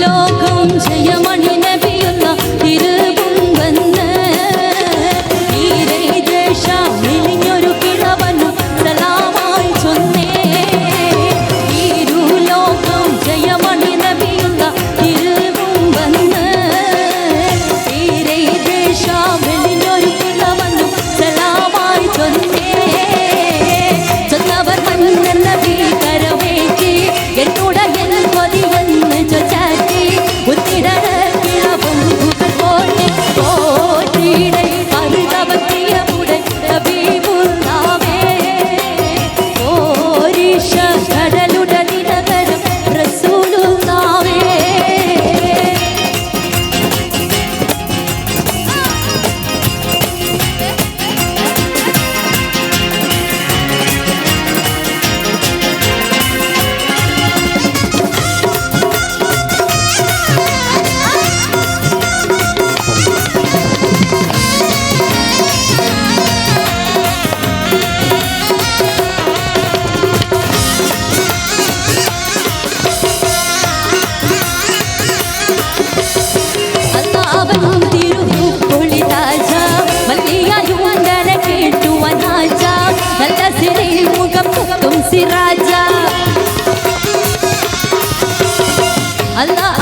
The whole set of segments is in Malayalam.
തിരുലോകം ജയമണി നബിയുള്ള തിരുവുംവന്ന് ഈരൈദേശ മെലിഞ്ഞൊരു കിളവനും സലാമായി ചൊന്നേ. തിരുലോകം ജയമണി നബിയുള്ള തിരുവുംവന്ന് ഈരൈദേശ മെലിഞ്ഞൊരു കിളവനും സലാമായി ചൊന്നേ. ചൊന്നവർ മന്നൻ നബി കരവേറ്റി എന്നോട് എൻ കൊതിയെന്ന് ചൊച്ചാറ്റി ഉത്തിട കിളവും പോലെ കോട്ടിയുടെ കരുതവത്തിയമുടൻ ഹബീബുള്ളാവേ. ഓരിഷ കടലുടെ ദിനകരം റസൂലുള്ളാവേ.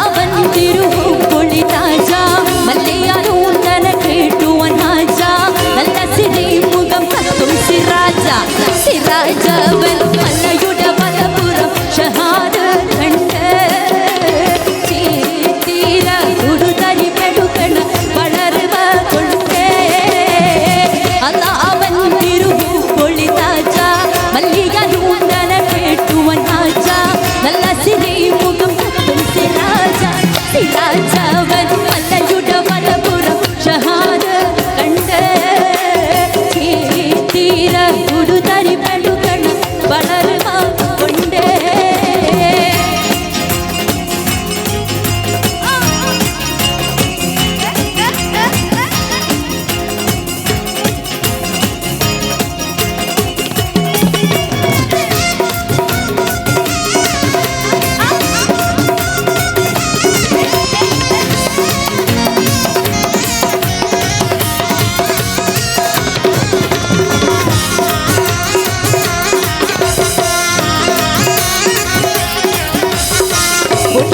അവൻ തിരുപൊളി താജ മല്ലയായൂന്തന കേട്ടുവൻ രാജ നല്ല സിരി മുഖം കത്തും സിറാജ. സിറാജവൻ മല്ലയുടെ വലപുറം ഷഹാദ കണ്ട് തീര ഉടുതരി പെടുക്കണ വളർവ കൊണ്ടേ. അവൻ തിരുപൊളി താജ മല്ലയായൂന്തന കേട്ടുവൻ രാജ നല്ല സിരി മുഖം സിരാജവൻ മല്ലയുടെ വലപുറം ഷഹാദ കണ്ട് തീര ഉടുതരി പെടുകണ വളർവ കൊണ്ടേ.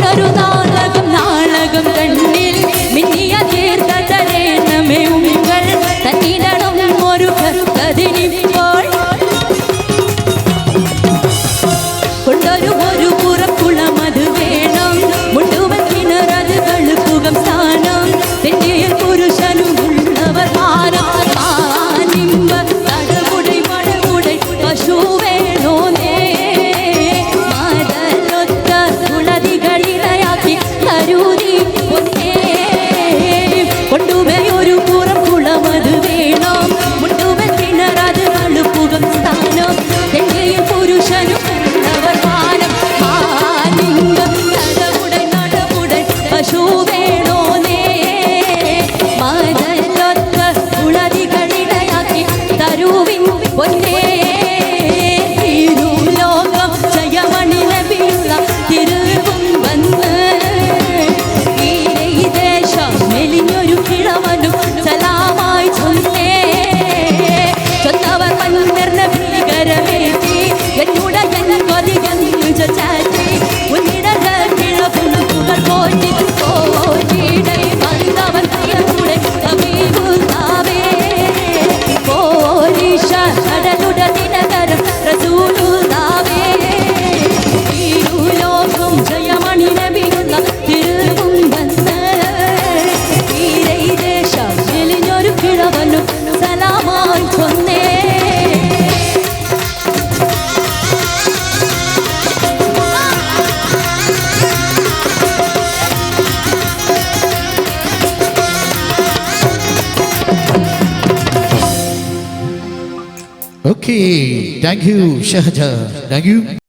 ഒരു നാളകം നാളകം കണ്ണിൽ മിന്നിയ തീർത്ഥതരേണമേ ഉങ്ങൾ തന്നിടണം ഒരു കതിരിപ്പോൾ കൊണ്ടൊരു ഒരു പുറക്കുളം അത് വേണം മുണ്ടുവൻ കിണറത് കഴുകുകം സ്ഥാനം തെന്നിയിൽ പുരുഷനും ഉള്ളവർ മാനം നിമ്പ തടവുടை മടവുടை പശു വേണോ നേ മതലൊത്ത കുളതികളിലയാക്കി തരൂരി പൊന്നേ. കൊണ്ടുപോയി ഒരു പുറം കുളമത് വേണം മുണ്ടുവൻ കിണറത് കഴുകുകം സ്ഥാനം തെന്നിയിൽ പുരുഷനും ഉള്ളവർ മാനം നിമ്പ തടവുടை നടവുടை പശു വേണോ നേ മതലൊത്ത കുളതികളിലയാക്കി തരൂവിൻ പൊന്നേ. തിരുലോകം ജയമണി നബിയുള്ള തിരുവുംവന്ന് ഈരൈദേശ മെലിഞ്ഞൊരു കിളവനും സലാമായി ചൊന്നേ. ചൊന്നവർ മന്നർ നബി കരവേറ്റി എന്നോട് എൻ കൊതിയെന്ന് ചൊച്ചാറ്റി ഉന്നിട കിളവും കോട്ടി കോട്ടിയുടെ കരുതവൻ പ്രിയമുടെ ഹബീബുള്ളാവേ. ഓരിഷ കടലുടെ ദിനകരം റസൂലുള്ളാവേ. തിരുലോകം ജയമണി നബിയുള്ള തിരുവുംവന്ന് ഈരൈദേശ മെലിഞ്ഞൊരു കിളവനും സലാമായി ചൊന്നേ. Okay, thank you, Shahja. Thank you.